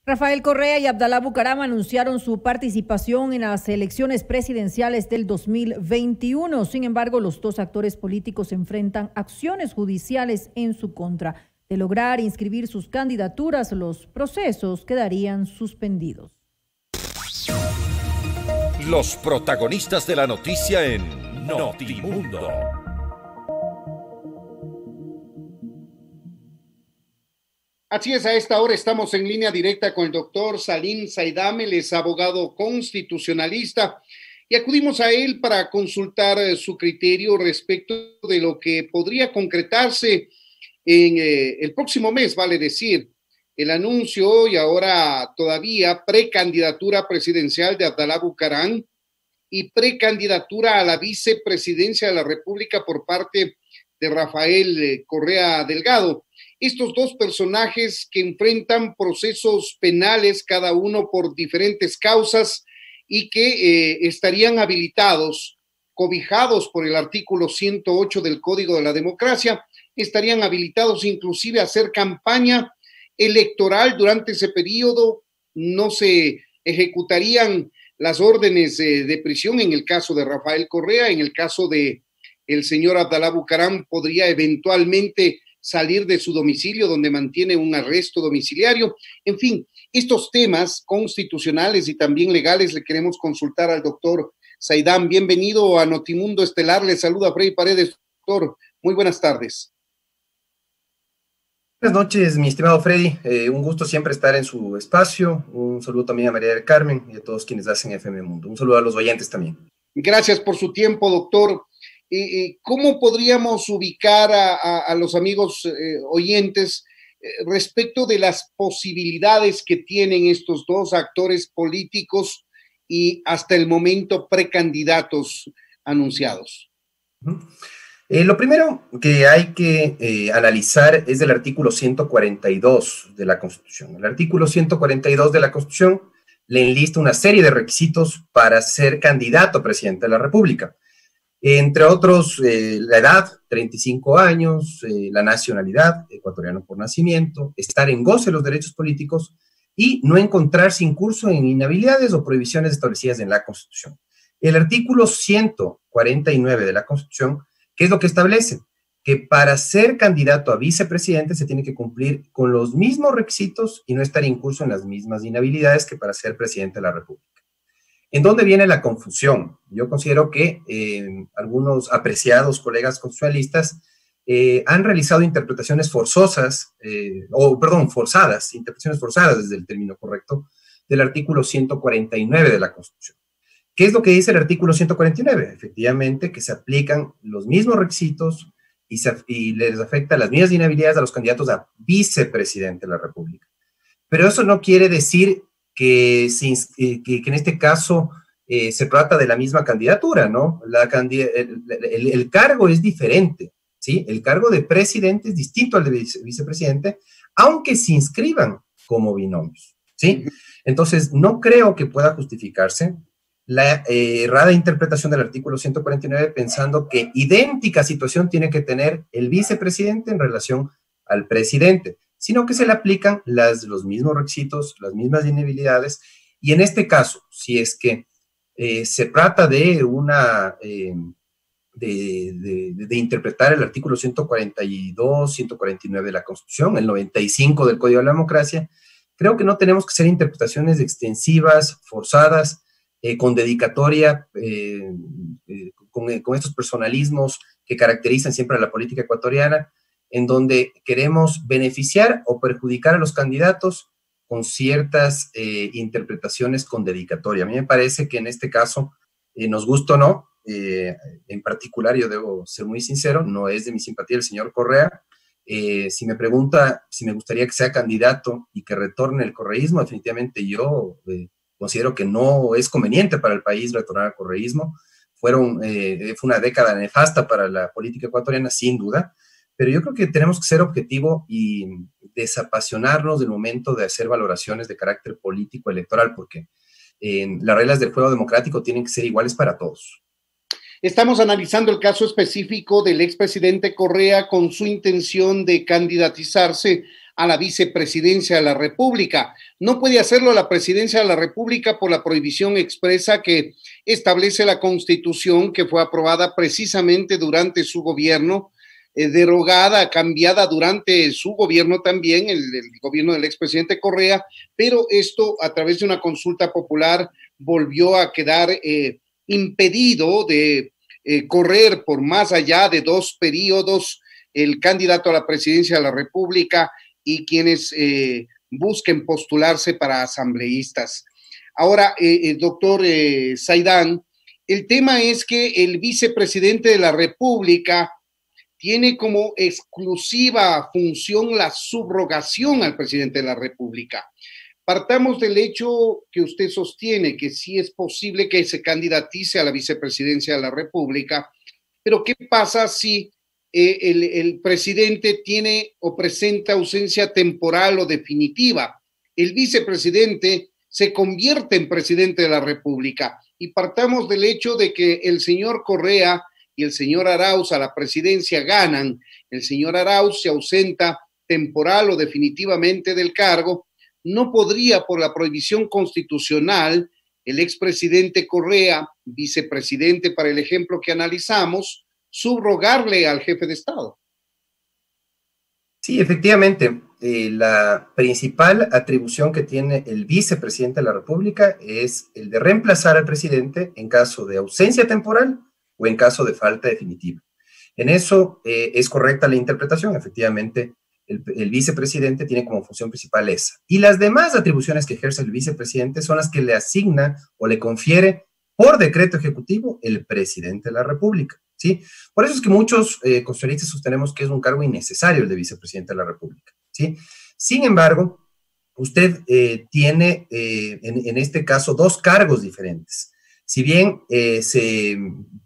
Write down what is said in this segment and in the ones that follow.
Rafael Correa y Abdalá Bucaram anunciaron su participación en las elecciones presidenciales del 2021. Sin embargo, los dos actores políticos enfrentan acciones judiciales en su contra. De lograr inscribir sus candidaturas, los procesos quedarían suspendidos. Los protagonistas de la noticia en Notimundo. Así es, a esta hora estamos en línea directa con el doctor Salim Saidam, él es abogado constitucionalista, y acudimos a él para consultar su criterio respecto de lo que podría concretarse en el próximo mes, vale decir, el anuncio y ahora todavía precandidatura presidencial de Abdalá Bucaram y precandidatura a la vicepresidencia de la República por parte de Rafael Correa Delgado. Estos dos personajes que enfrentan procesos penales, cada uno por diferentes causas, y que estarían habilitados, cobijados por el artículo 108 del Código de la Democracia, estarían habilitados inclusive a hacer campaña electoral durante ese periodo. No se ejecutarían las órdenes de prisión en el caso de Rafael Correa. En el caso de el señor Abdalá Bucaram podría eventualmente salir de su domicilio donde mantiene un arresto domiciliario. En fin, estos temas constitucionales y también legales le queremos consultar al doctor Saidam. Bienvenido a Notimundo Estelar, le saluda Freddy Paredes. Doctor, muy buenas tardes. Buenas noches, mi estimado Freddy. Un gusto siempre estar en su espacio. Un saludo también a María del Carmen y a todos quienes hacen FM Mundo. Un saludo a los oyentes también. Gracias por su tiempo, doctor. ¿Cómo podríamos ubicar a los amigos oyentes respecto de las posibilidades que tienen estos dos actores políticos y hasta el momento precandidatos anunciados? Lo primero que hay que analizar es el artículo 142 de la Constitución. El artículo 142 de la Constitución le enlista una serie de requisitos para ser candidato a presidente de la República. Entre otros, la edad, 35 años, la nacionalidad, ecuatoriano por nacimiento, estar en goce de los derechos políticos y no encontrarse incurso en inhabilidades o prohibiciones establecidas en la Constitución. El artículo 149 de la Constitución, ¿qué es lo que establece? Que para ser candidato a vicepresidente se tiene que cumplir con los mismos requisitos y no estar incurso en las mismas inhabilidades que para ser presidente de la República. ¿En dónde viene la confusión? Yo considero que algunos apreciados colegas constitucionalistas han realizado interpretaciones forzadas, interpretaciones forzadas desde el término correcto, del artículo 149 de la Constitución. ¿Qué es lo que dice el artículo 149? Efectivamente, que se aplican los mismos requisitos y les afecta las mismas inhabilidades a los candidatos a vicepresidente de la República. Pero eso no quiere decir que en este caso se trata de la misma candidatura, ¿no? El cargo es diferente, ¿sí? El cargo de presidente es distinto al de vicepresidente, aunque se inscriban como binomios, ¿sí? Entonces, no creo que pueda justificarse la errada interpretación del artículo 149 pensando que idéntica situación tiene que tener el vicepresidente en relación al presidente, sino que se le aplican los mismos requisitos, las mismas inhabilidades, y en este caso, si es que se trata de de interpretar el artículo 142, 149 de la Constitución, el 95 del Código de la Democracia, creo que no tenemos que hacer interpretaciones extensivas, forzadas, con dedicatoria, con estos personalismos que caracterizan siempre a la política ecuatoriana, en donde queremos beneficiar o perjudicar a los candidatos con ciertas interpretaciones con dedicatoria. A mí me parece que en este caso, nos gusta o no, en particular yo debo ser muy sincero, no es de mi simpatía el señor Correa. Si me pregunta si me gustaría que sea candidato y que retorne el correísmo, definitivamente yo considero que no es conveniente para el país retornar al correísmo. Fue una década nefasta para la política ecuatoriana, sin duda, pero yo creo que tenemos que ser objetivo y desapasionarnos del momento de hacer valoraciones de carácter político electoral, porque las reglas del juego democrático tienen que ser iguales para todos. Estamos analizando el caso específico del expresidente Correa con su intención de candidatizarse a la vicepresidencia de la República. No puede hacerlo la presidencia de la República por la prohibición expresa que establece la Constitución, que fue aprobada precisamente durante su gobierno, derogada, cambiada durante su gobierno también, el gobierno del expresidente Correa, pero esto a través de una consulta popular volvió a quedar impedido de correr por más allá de 2 periodos el candidato a la presidencia de la República y quienes busquen postularse para asambleístas. Ahora, doctor Saidán, el tema es que el vicepresidente de la República tiene como exclusiva función la subrogación al presidente de la República. Partamos del hecho que usted sostiene, que sí es posible que se candidatice a la vicepresidencia de la República, pero ¿qué pasa si el presidente tiene o presenta ausencia temporal o definitiva? El vicepresidente se convierte en presidente de la República y partamos del hecho de que el señor Correa y el señor Arauz a la presidencia ganan. El señor Arauz se ausenta temporal o definitivamente del cargo. No podría, por la prohibición constitucional, el expresidente Correa, vicepresidente para el ejemplo que analizamos, subrogarle al jefe de Estado. Sí, efectivamente, la principal atribución que tiene el vicepresidente de la República es el de reemplazar al presidente en caso de ausencia temporal o en caso de falta definitiva. En eso es correcta la interpretación, efectivamente, el vicepresidente tiene como función principal esa. Y las demás atribuciones que ejerce el vicepresidente son las que le asigna o le confiere por decreto ejecutivo el presidente de la República, ¿sí? Por eso es que muchos constitucionalistas sostenemos que es un cargo innecesario el de vicepresidente de la República, ¿sí? Sin embargo, usted tiene en este caso 2 cargos diferentes. Si bien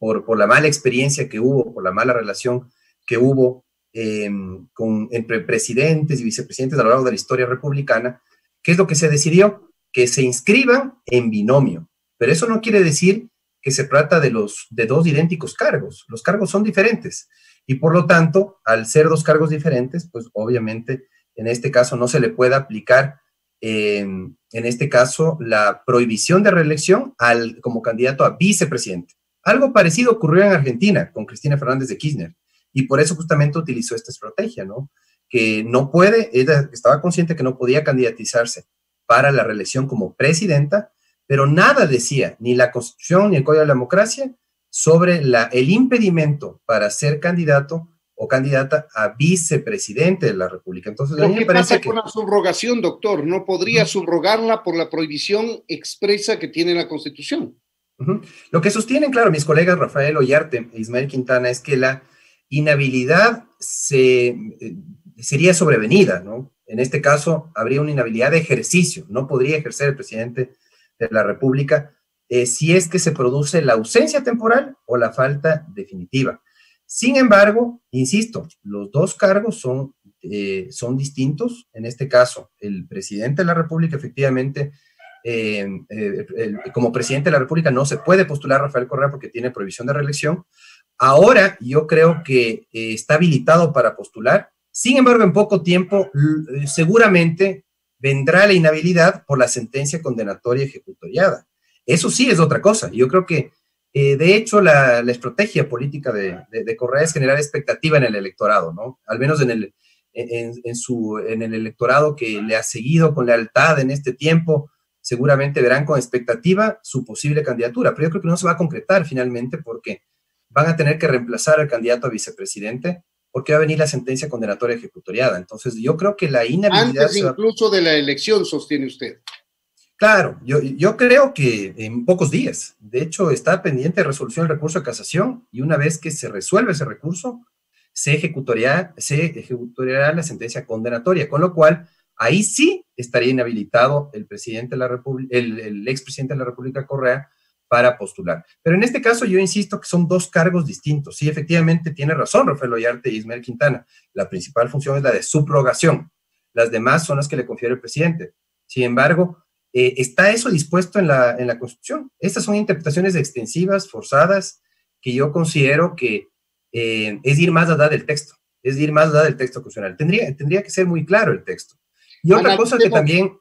por la mala experiencia que hubo, por la mala relación que hubo entre presidentes y vicepresidentes a lo largo de la historia republicana, ¿qué es lo que se decidió? Que se inscriban en binomio. Pero eso no quiere decir que se trata de 2 idénticos cargos. Los cargos son diferentes. Y por lo tanto, al ser 2 cargos diferentes, pues obviamente en este caso no se le puede aplicar en este caso la prohibición de reelección como candidato a vicepresidente. Algo parecido ocurrió en Argentina con Cristina Fernández de Kirchner y por eso justamente utilizó esta estrategia, ¿no? Que no puede, ella estaba consciente que no podía candidatizarse para la reelección como presidenta, pero nada decía, ni la Constitución ni el Código de la Democracia, sobre el impedimento para ser candidato o candidata a vicepresidente de la República. Entonces, a mí me parece que... ¿Qué pasa con la subrogación, doctor? ¿No podría subrogarla por la prohibición expresa que tiene la Constitución? Lo que sostienen, claro, mis colegas Rafael Ollarte e Ismael Quintana es que la inhabilidad sería sobrevenida, ¿no? En este caso, habría una inhabilidad de ejercicio. No podría ejercer el presidente de la República si es que se produce la ausencia temporal o la falta definitiva. Sin embargo, insisto, los 2 cargos son distintos. En este caso, el presidente de la República, efectivamente, como presidente de la República no se puede postular Rafael Correa porque tiene prohibición de reelección. Ahora yo creo que está habilitado para postular. Sin embargo, en poco tiempo seguramente vendrá la inhabilidad por la sentencia condenatoria ejecutoriada. Eso sí es otra cosa. Yo creo que de hecho, la estrategia política de Correa es generar expectativa en el electorado, ¿no? Al menos en el electorado que le ha seguido con lealtad en este tiempo, seguramente verán con expectativa su posible candidatura, pero yo creo que no se va a concretar finalmente porque van a tener que reemplazar al candidato a vicepresidente porque va a venir la sentencia condenatoria ejecutoriada. Entonces, yo creo que la inhabilidad... Antes incluso de la elección, sostiene usted. Claro, yo creo que en pocos días. De hecho, está pendiente de resolución el recurso de casación y una vez que se resuelve ese recurso, se ejecutará la sentencia condenatoria, con lo cual ahí sí estaría inhabilitado el presidente de la República, el expresidente de la República Correa para postular. Pero en este caso yo insisto que son 2 cargos distintos. Sí, efectivamente tiene razón Rafael Ollarte y Ismael Quintana. La principal función es la de subrogación. Las demás son las que le confiere el presidente. Sin embargo, está eso dispuesto en la Constitución. Estas son interpretaciones extensivas, forzadas, que yo considero que es ir más allá del texto. es ir más allá del texto constitucional. Tendría que ser muy claro el texto. Y otra cosa que también...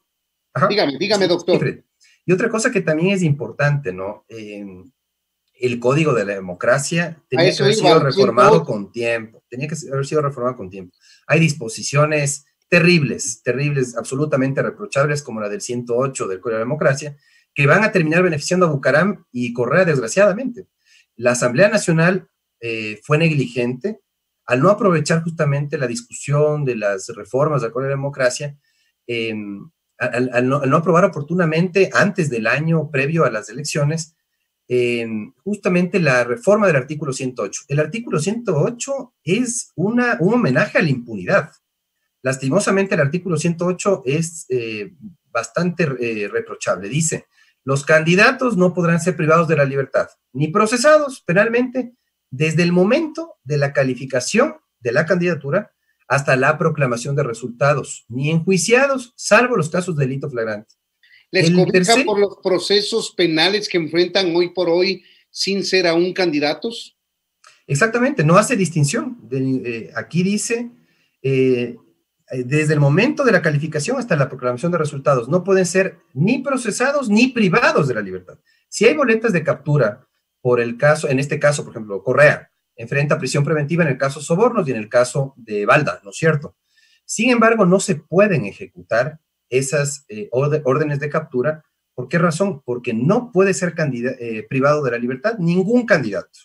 Ajá, dígame, doctor. Sí, y otra cosa que también es importante, ¿no? El Código de la Democracia tenía que haber sido reformado con tiempo. Hay disposiciones terribles, absolutamente reprochables, como la del 108 del Código de la Democracia, que van a terminar beneficiando a Bucaram y Correa, desgraciadamente. La Asamblea Nacional fue negligente al no aprovechar justamente la discusión de las reformas del Código de la Democracia, al no aprobar oportunamente antes del año previo a las elecciones, justamente la reforma del artículo 108. El artículo 108 es un homenaje a la impunidad. Lastimosamente, el artículo 108 es bastante reprochable. Dice: los candidatos no podrán ser privados de la libertad, ni procesados penalmente desde el momento de la calificación de la candidatura hasta la proclamación de resultados, ni enjuiciados, salvo los casos de delito flagrante. ¿Les cobija por los procesos penales que enfrentan hoy por hoy sin ser aún candidatos? Exactamente, no hace distinción. Aquí dice, desde el momento de la calificación hasta la proclamación de resultados, no pueden ser ni procesados ni privados de la libertad. Si hay boletas de captura por el caso, en este caso, por ejemplo, Correa enfrenta prisión preventiva en el caso Sobornos y en el caso de Balda, ¿no es cierto? Sin embargo, no se pueden ejecutar esas órdenes de captura. ¿Por qué razón? Porque no puede ser privado de la libertad ningún candidato.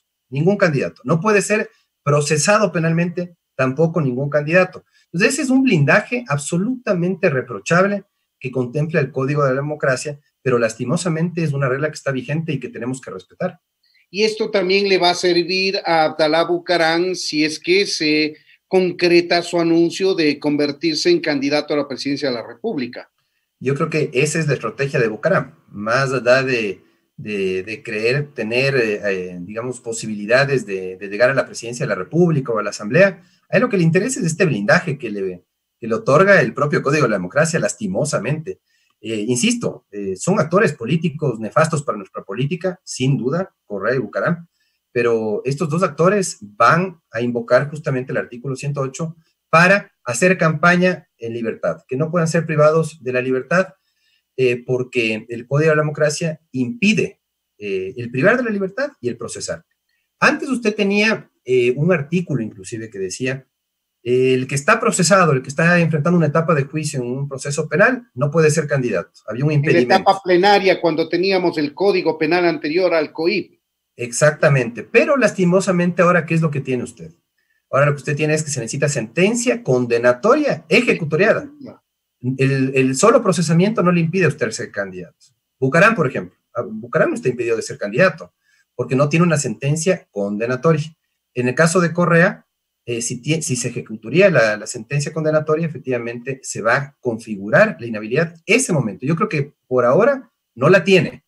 No puede ser procesado penalmente tampoco ningún candidato. Entonces, ese es un blindaje absolutamente reprochable que contempla el Código de la Democracia, pero lastimosamente es una regla que está vigente y que tenemos que respetar. Y esto también le va a servir a Abdalá Bucaram si es que se concreta su anuncio de convertirse en candidato a la presidencia de la República. Yo creo que esa es la estrategia de Bucaram, más allá de creer tener, digamos, posibilidades de llegar a la presidencia de la República o a la Asamblea. A él lo que le interesa es este blindaje que le otorga el propio Código de la Democracia, lastimosamente. Insisto, son actores políticos nefastos para nuestra política, sin duda, Correa y Bucaram, pero estos dos actores van a invocar justamente el artículo 108 para hacer campaña en libertad, que no puedan ser privados de la libertad, porque el Código de la Democracia impide el privar de la libertad y el procesar. Antes usted tenía un artículo inclusive que decía: el que está procesado, el que está enfrentando una etapa de juicio en un proceso penal, no puede ser candidato. Había un impedimento. En la etapa plenaria, cuando teníamos el Código Penal anterior al COIP. Exactamente, pero lastimosamente ahora, ¿qué es lo que tiene usted? Ahora lo que usted tiene es que se necesita sentencia condenatoria ejecutoriada. El solo procesamiento no le impide a usted ser candidato. Bucaram, por ejemplo, Bucaram no está impedido de ser candidato, porque no tiene una sentencia condenatoria. En el caso de Correa, si se ejecutaría la sentencia condenatoria, efectivamente se va a configurar la inhabilidad ese momento. Yo creo que por ahora no la tiene,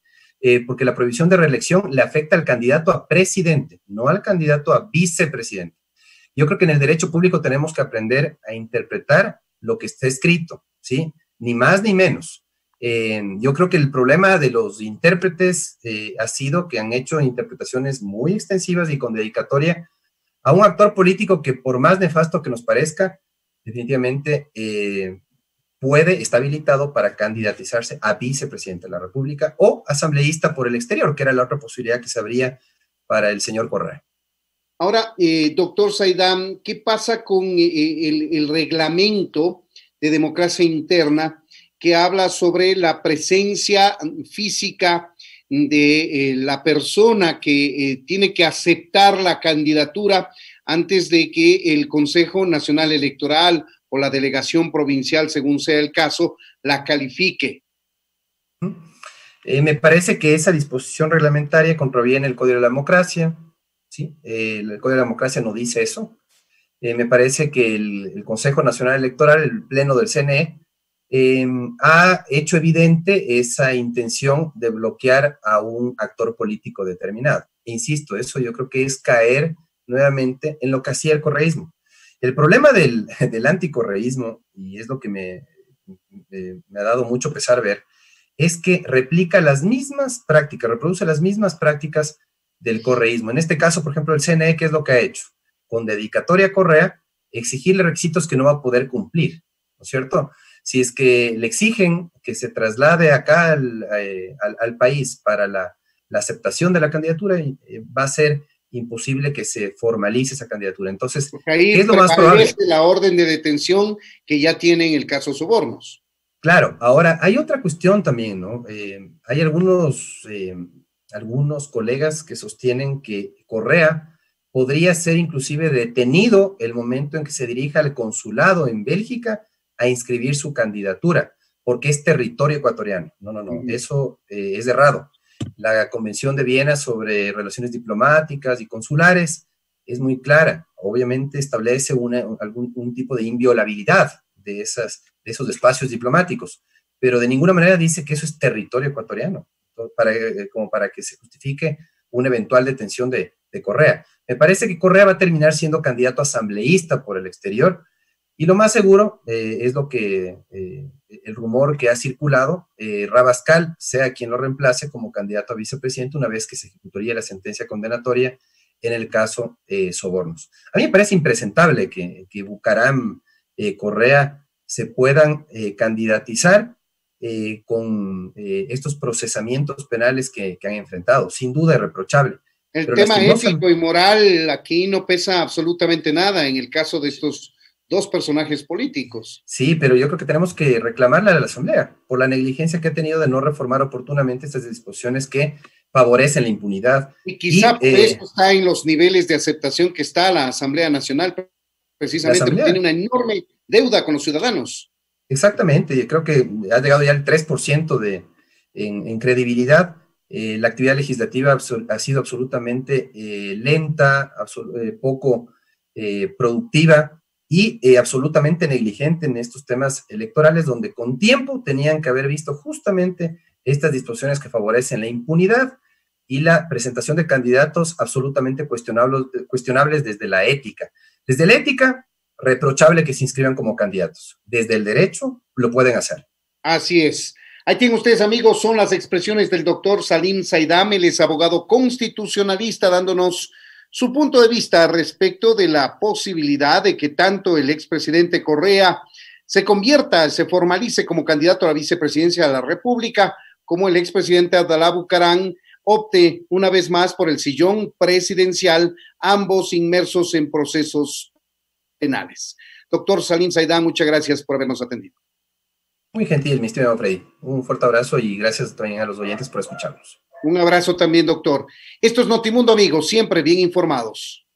porque la prohibición de reelección le afecta al candidato a presidente, no al candidato a vicepresidente. Yo creo que en el derecho público tenemos que aprender a interpretar lo que está escrito, ¿sí? Ni más ni menos. Yo creo que el problema de los intérpretes ha sido que han hecho interpretaciones muy extensivas y con dedicatoria a un actor político que, por más nefasto que nos parezca, definitivamente está habilitado para candidatizarse a vicepresidente de la República o asambleísta por el exterior, que era la otra posibilidad que se abría para el señor Correa. Ahora, doctor Saidam, ¿qué pasa con el reglamento de democracia interna que habla sobre la presencia física de la persona que tiene que aceptar la candidatura antes de que el Consejo Nacional Electoral o la delegación provincial, según sea el caso, la califique? Me parece que esa disposición reglamentaria contraviene el Código de la Democracia, ¿sí? El Código de la Democracia no dice eso. Me parece que el Consejo Nacional Electoral, el Pleno del CNE, ha hecho evidente esa intención de bloquear a un actor político determinado. Insisto, eso yo creo que es caer nuevamente en lo que hacía el correísmo. El problema del anticorreísmo, y es lo que me ha dado mucho pesar ver, es que replica las mismas prácticas, reproduce las mismas prácticas del correísmo. En este caso, por ejemplo, el CNE, ¿qué es lo que ha hecho? Con dedicatoria a Correa, exigirle requisitos que no va a poder cumplir, ¿no es cierto? Si es que le exigen que se traslade acá al país para la aceptación de la candidatura, va a ser imposible que se formalice esa candidatura. Entonces, ¿qué es lo más probable? La orden de detención que ya tiene en el caso Sobornos. Claro, ahora hay otra cuestión también, ¿no? Hay algunos colegas que sostienen que Correa podría ser inclusive detenido el momento en que se dirija al consulado en Bélgica a inscribir su candidatura, porque es territorio ecuatoriano. No, eso es errado. La Convención de Viena sobre relaciones diplomáticas y consulares es muy clara. Obviamente establece un tipo de inviolabilidad de esos espacios diplomáticos, pero de ninguna manera dice que eso es territorio ecuatoriano, como para que se justifique una eventual detención de Correa. Me parece que Correa va a terminar siendo candidato asambleísta por el exterior, y lo más seguro es lo que el rumor que ha circulado, Rabascal sea quien lo reemplace como candidato a vicepresidente una vez que se ejecutaría la sentencia condenatoria en el caso Sobornos. A mí me parece impresentable que Bucaram, Correa se puedan candidatizar con estos procesamientos penales que han enfrentado. Sin duda es reprochable. El tema ético y moral aquí no pesa absolutamente nada en el caso de estos dos personajes políticos. Sí, pero yo creo que tenemos que reclamarle a la Asamblea por la negligencia que ha tenido de no reformar oportunamente estas disposiciones que favorecen la impunidad. Y quizá esto está en los niveles de aceptación que está la Asamblea Nacional, precisamente porque tiene una enorme deuda con los ciudadanos. Exactamente, yo creo que ha llegado ya al 3% en credibilidad. La actividad legislativa ha sido absolutamente lenta, poco productiva y absolutamente negligente en estos temas electorales, donde con tiempo tenían que haber visto justamente estas disposiciones que favorecen la impunidad y la presentación de candidatos absolutamente cuestionables desde la ética. Desde la ética, reprochable que se inscriban como candidatos. Desde el derecho, lo pueden hacer. Así es. Ahí tienen ustedes, amigos, son las expresiones del doctor Salim Saidam, él es abogado constitucionalista, dándonos su punto de vista respecto de la posibilidad de que tanto el expresidente Correa se formalice como candidato a la vicepresidencia de la República, como el expresidente Abdalá Bucaram opte una vez más por el sillón presidencial, ambos inmersos en procesos penales. Doctor Salim Saidam, muchas gracias por habernos atendido. Muy gentil, mi estimado Freddy. Un fuerte abrazo y gracias también a los oyentes por escucharnos. Un abrazo también, doctor. Esto es Notimundo, amigos, siempre bien informados.